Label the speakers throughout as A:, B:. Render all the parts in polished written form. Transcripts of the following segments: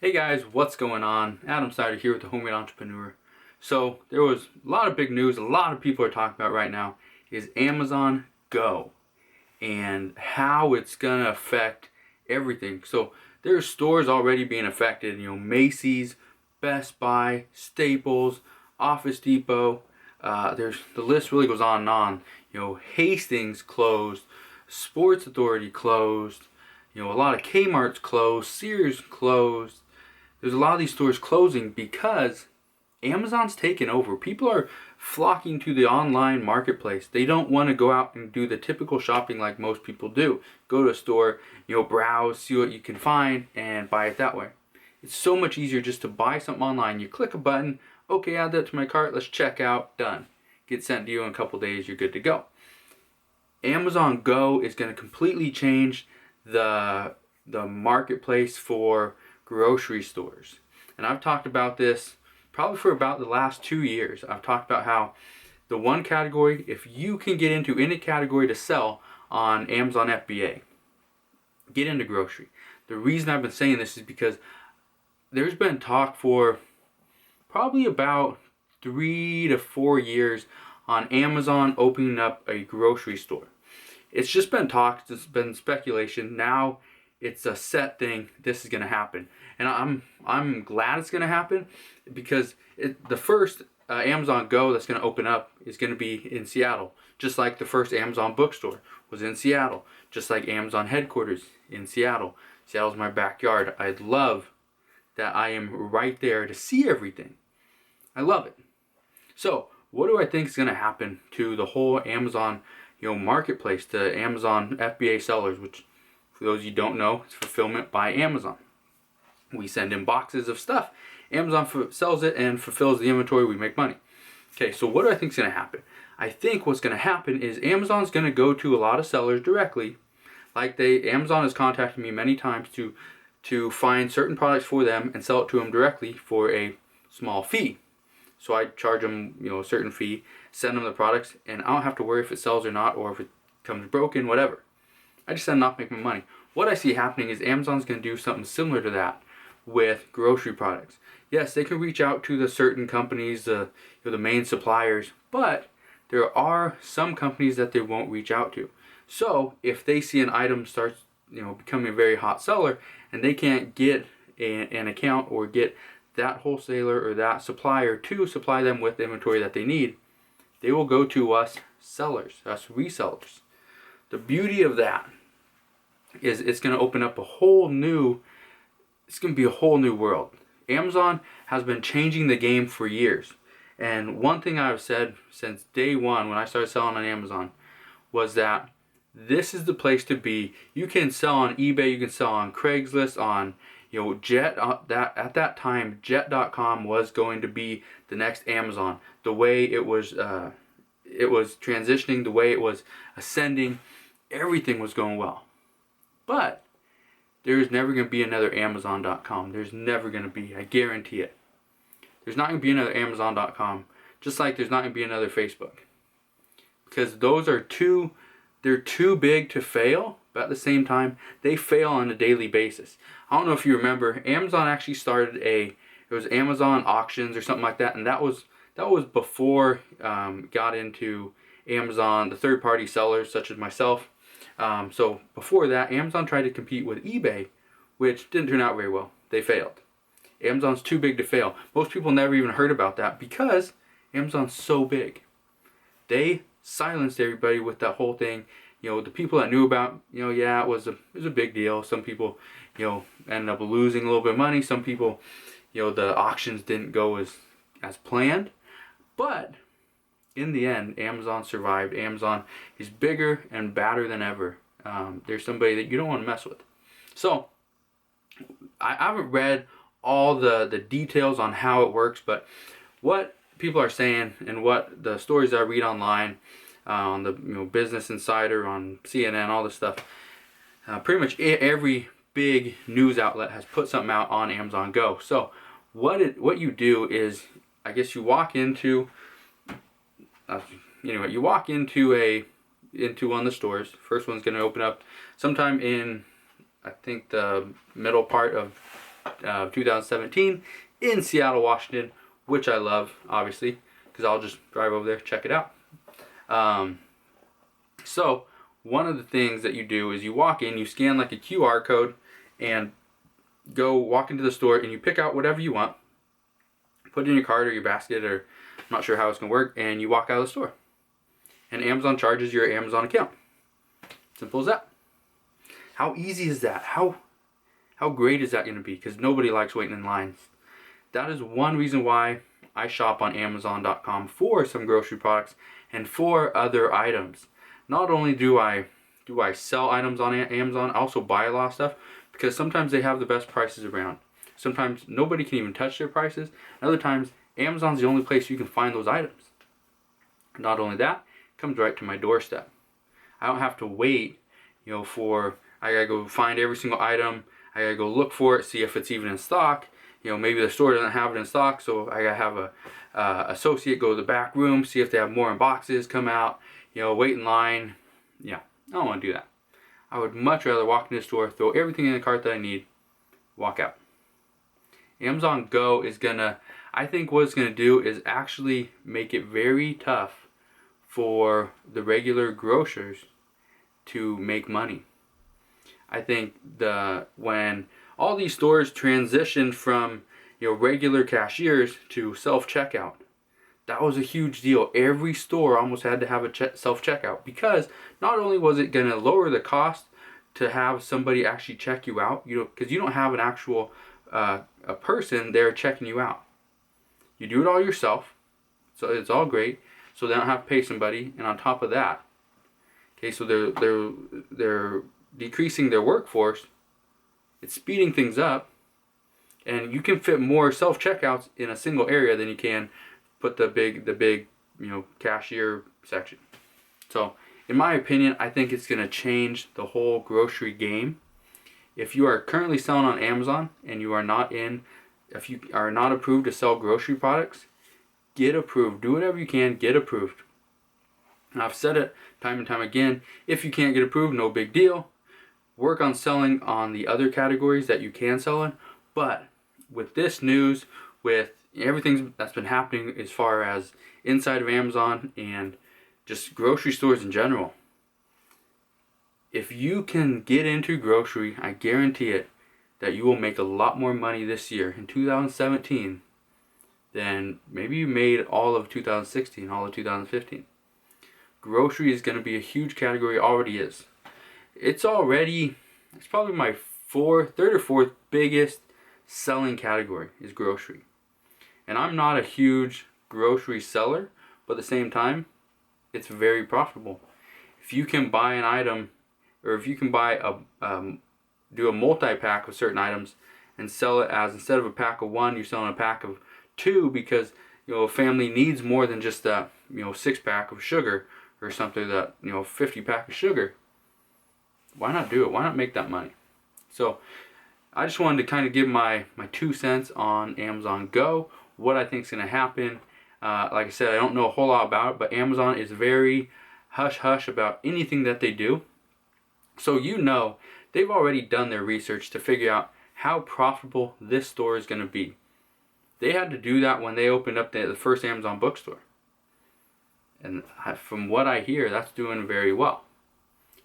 A: Hey guys, what's going on? Adam Sider here with the Homemade Entrepreneur. So there was a lot of big news, a lot of people are talking about right now is Amazon Go and how it's gonna affect everything. So there's stores already being affected, Macy's, Best Buy, Staples, Office Depot. The list really goes on and on. Hastings closed, Sports Authority closed. A lot of Kmart's closed, Sears closed. There's a lot of these stores closing because Amazon's taken over. People are flocking to the online marketplace. They don't want to go out and do the typical shopping like most people do. Go to a store, browse, see what you can find, and buy it that way. It's so much easier just to buy something online. You click a button, okay, add that to my cart, let's check out, done. Get sent to you in a couple days, you're good to go. Amazon Go is going to completely change the marketplace for grocery stores. And I've talked about this probably for about the last 2 years. I've talked about how the one category, if you can get into any category to sell on Amazon FBA, get into grocery. The reason I've been saying this is because there's been talk for probably about 3 to 4 years on Amazon opening up a grocery store. It's just been talk, it's been speculation. Now it's a set thing. This is going to happen, and I'm glad it's going to happen because the first Amazon Go that's going to open up is going to be in Seattle, just like the first Amazon bookstore was in Seattle, just like Amazon headquarters in Seattle. Seattle's my backyard. I love that I am right there to see everything. I love it. So what do I think is going to happen to the whole Amazon marketplace, to Amazon FBA sellers, which for those you don't know, it's fulfillment by Amazon. We send in boxes of stuff. Amazon sells it and fulfills the inventory. We make money. Okay, so what do I think is going to happen? I think what's going to happen is Amazon's going to go to a lot of sellers directly. Amazon has contacted me many times to find certain products for them and sell it to them directly for a small fee. So I charge them, a certain fee, send them the products, and I don't have to worry if it sells or not, or if it comes broken, whatever. I just end up making my money. What I see happening is Amazon's going to do something similar to that with grocery products. Yes, they can reach out to the certain companies, the main suppliers, but there are some companies that they won't reach out to. So if they see an item starts, becoming a very hot seller, and they can't get an account or get that wholesaler or that supplier to supply them with the inventory that they need, they will go to us sellers, us resellers. The beauty of that is it's going to open up it's going to be a whole new world. Amazon has been changing the game for years. And one thing I've said since day one when I started selling on Amazon was that this is the place to be. You can sell on eBay, you can sell on Craigslist, on Jet. At that time, Jet.com was going to be the next Amazon. The way it was transitioning, the way it was ascending, everything was going well. But there's never going to be another Amazon.com. There's never going to be. I guarantee it. There's not going to be another Amazon.com. Just like there's not going to be another Facebook. Because those are they're too big to fail, but at the same time, they fail on a daily basis. I don't know if you remember, Amazon actually started it was Amazon auctions or something like that, and that was before got into Amazon, the third-party sellers such as myself. So before that, Amazon tried to compete with eBay, which didn't turn out very well. They failed. Amazon's too big to fail. Most people never even heard about that because Amazon's so big. They silenced everybody with that whole thing. The people that knew about, it was a big deal. Some people, ended up losing a little bit of money. Some people, the auctions didn't go as planned. But in the end, Amazon survived. Amazon is bigger and badder than ever. There's somebody that you don't want to mess with. So I haven't read all the details on how it works, but what people are saying and what the stories I read online, on the Business Insider, on CNN, all this stuff, pretty much every big news outlet has put something out on Amazon Go. So what you do is, I guess you walk into you walk into one of the stores. First one's going to open up sometime in, I think, the middle part of of 2017 in Seattle, Washington, which I love, obviously, because I'll just drive over there, check it out. So one of the things that you do is you walk in, you scan like a QR code, and go walk into the store, and you pick out whatever you want, put it in your cart or your basket, or I'm not sure how it's going to work, and you walk out of the store. And Amazon charges your Amazon account. Simple as that. How easy is that? How great is that going to be? Because nobody likes waiting in lines. That is one reason why I shop on Amazon.com for some grocery products and for other items. Not only do I sell items on Amazon, I also buy a lot of stuff because sometimes they have the best prices around. Sometimes nobody can even touch their prices. And other times, Amazon's the only place you can find those items. Not only that, it comes right to my doorstep. I don't have to wait, for, I gotta go find every single item. I gotta go look for it, see if it's even in stock. Maybe the store doesn't have it in stock, so I gotta have a associate go to the back room, see if they have more in boxes, come out, wait in line. Yeah, I don't want to do that. I would much rather walk into the store, throw everything in the cart that I need, walk out. Amazon Go is I think what it's gonna do is actually make it very tough for the regular grocers to make money. I think when all these stores transitioned from regular cashiers to self-checkout, that was a huge deal. Every store almost had to have a self-checkout because not only was it going to lower the cost to have somebody actually check you out, because you don't have an actual a person there checking you out. You do it all yourself, so it's all great. So they don't have to pay somebody, and on top of that, okay, so they're decreasing their workforce. It's speeding things up, and you can fit more self-checkouts in a single area than you can put the big cashier section. So in my opinion, I think it's going to change the whole grocery game. If you are currently selling on Amazon and if you are not approved to sell grocery products, get approved. Do whatever you can, get approved. And I've said it time and time again, if you can't get approved, no big deal. Work on selling on the other categories that you can sell in. But with this news, with everything that's been happening as far as inside of Amazon and just grocery stores in general, if you can get into grocery, I guarantee it that you will make a lot more money this year in 2017 than maybe you made all of 2016, all of 2015. Grocery is going to be a huge category, already is. It's probably my third or fourth biggest selling category is grocery. And I'm not a huge grocery seller, but at the same time, it's very profitable. If you can buy an item, or if you can buy do a multi-pack of certain items and sell it as, instead of a pack of one, you're selling a pack of two because a family needs more than just a 6-pack of sugar or something, that 50-pack of sugar. Why not do it? Why not make that money? So I just wanted to kind of give my 2 cents on Amazon Go, what I think is going to happen. Like I said, I don't know a whole lot about it, but Amazon is very hush-hush about anything that they do. So they've already done their research to figure out how profitable this store is going to be. They had to do that when they opened up the first Amazon bookstore. And from what I hear, that's doing very well.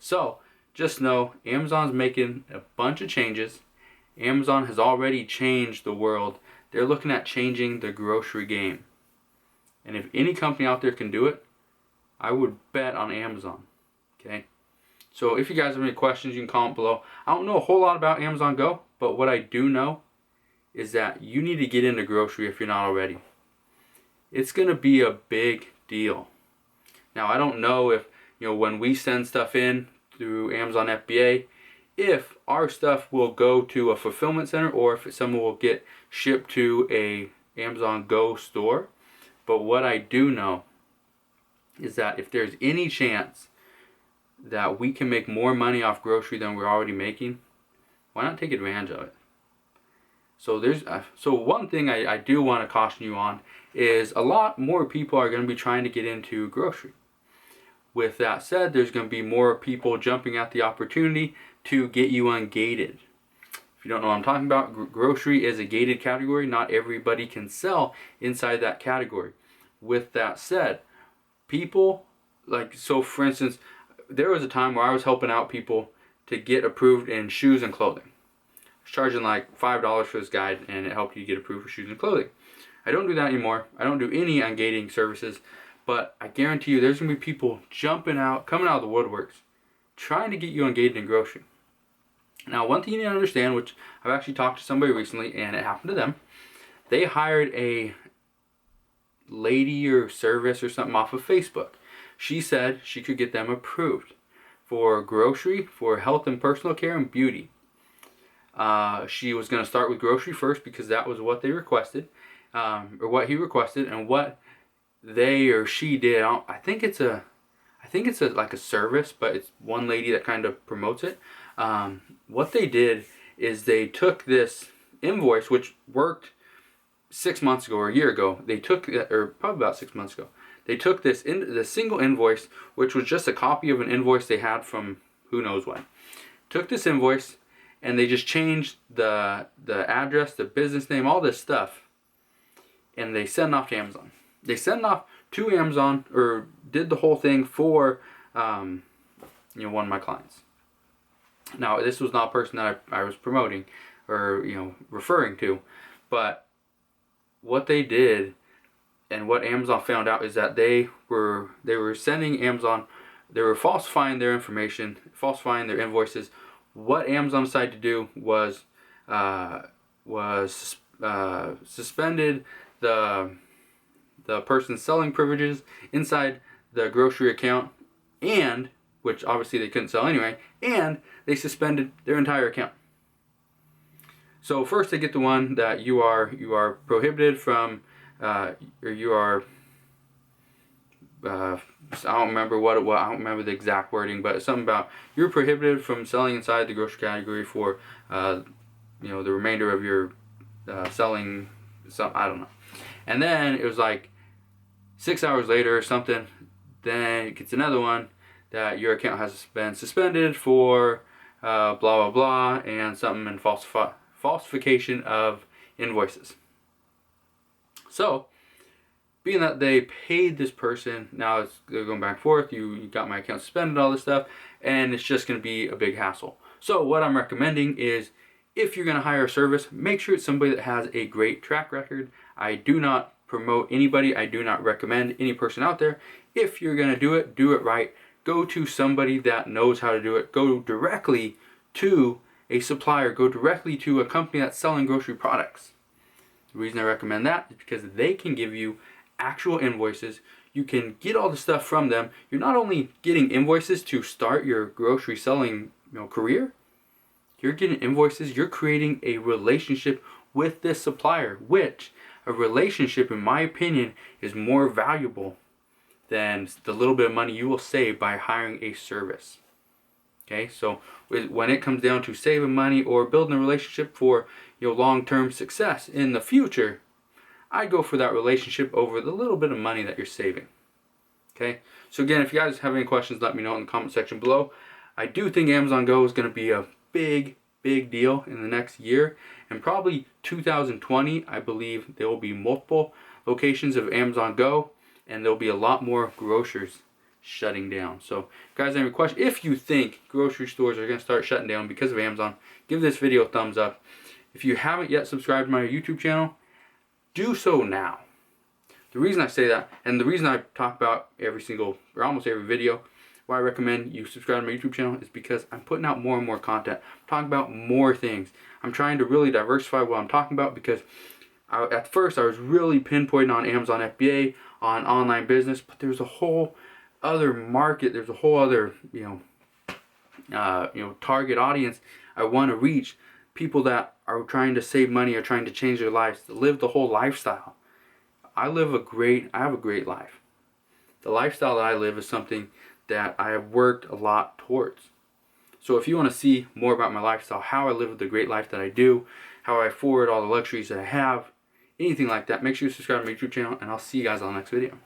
A: So just know Amazon's making a bunch of changes. Amazon has already changed the world. They're looking at changing the grocery game. And if any company out there can do it, I would bet on Amazon. Okay? So if you guys have any questions, you can comment below. I don't know a whole lot about Amazon Go, but what I do know is that you need to get into grocery if you're not already. It's going to be a big deal. Now, I don't know if, when we send stuff in through Amazon FBA, if our stuff will go to a fulfillment center or if someone will get shipped to a Amazon Go store. But what I do know is that if there's any chance that we can make more money off grocery than we're already making, why not take advantage of it? So one thing I do want to caution you on is a lot more people are going to be trying to get into grocery. With that said, there's going to be more people jumping at the opportunity to get you ungated. If you don't know what I'm talking about, grocery is a gated category. Not everybody can sell inside that category. With that said, people, like, so for instance, there was a time where I was helping out people to get approved in shoes and clothing. I was charging like $5 for this guide, and it helped you get approved for shoes and clothing. I don't do that anymore. I don't do any ungating services, but I guarantee you there's going to be people coming out of the woodworks, trying to get you ungated in grocery. Now, one thing you need to understand, which I've actually talked to somebody recently, and it happened to them, they hired a lady or service or something off of Facebook. She said she could get them approved for grocery, for health and personal care, and beauty. She was going to start with grocery first because that was what they requested, or what he requested, and what they or she did. I think it's like a service, but it's one lady that kind of promotes it. What they did is they took this invoice, which worked 6 months ago or a year ago. They took, or probably about 6 months ago, they took the single invoice, which was just a copy of an invoice they had from who knows when. Took this invoice and they just changed the address, the business name, all this stuff, and they sent it off to Amazon. They sent it off to Amazon, or did the whole thing for one of my clients. Now, this was not a person that I was promoting or referring to, but what they did and what Amazon found out is that they were sending Amazon, they were falsifying their information, falsifying their invoices. What Amazon decided to do was suspended the person's selling privileges inside the grocery account, and which obviously they couldn't sell anyway, and they suspended their entire account. So first they get the one that you are prohibited from, or you are, I don't remember what it was, I don't remember the exact wording, but it's something about you're prohibited from selling inside the grocery category for, the remainder of your selling, I don't know. And then it was like 6 hours later or something, then it gets another one that your account has been suspended for blah blah blah, and something in falsification of invoices. So, being that they paid this person, now they're going back and forth, you got my account suspended, all this stuff, and it's just going to be a big hassle. So what I'm recommending is, if you're going to hire a service, make sure it's somebody that has a great track record. I do not promote anybody. I do not recommend any person out there. If you're going to do it right. Go to somebody that knows how to do it. Go directly to a supplier. Go directly to a company that's selling grocery products. The reason I recommend that is because they can give you actual invoices. You can get all the stuff from them. You're not only getting invoices to start your grocery selling career, you're getting invoices. You're creating a relationship with this supplier, which a relationship, in my opinion, is more valuable than the little bit of money you will save by hiring a service. Okay, so when it comes down to saving money or building a relationship for long-term success in the future, I go for that relationship over the little bit of money that you're saving. Okay, so again, if you guys have any questions, let me know in the comment section below. I do think Amazon Go is going to be a big deal in the next year, and probably 2020, I believe there will be multiple locations of Amazon Go, and there'll be a lot more grocers shutting down. So guys, have any questions? If you think grocery stores are going to start shutting down because of Amazon, give this video a thumbs up. If you haven't yet subscribed to my YouTube channel, do so now. The reason I say that, and the reason I talk about almost every video, why I recommend you subscribe to my YouTube channel, is because I'm putting out more and more content. I'm talking about more things. I'm trying to really diversify what I'm talking about, because at first I was really pinpointing on Amazon FBA, on online business, but there's a whole other market, there's a whole other target audience I want to reach. People that are trying to save money, are trying to change their lives, to live the whole lifestyle. I have a great life. The lifestyle that I live is something that I have worked a lot towards. So if you want to see more about my lifestyle, how I live the great life that I do, how I afford all the luxuries that I have, anything like that, make sure you subscribe to my YouTube channel, and I'll see you guys on the next video.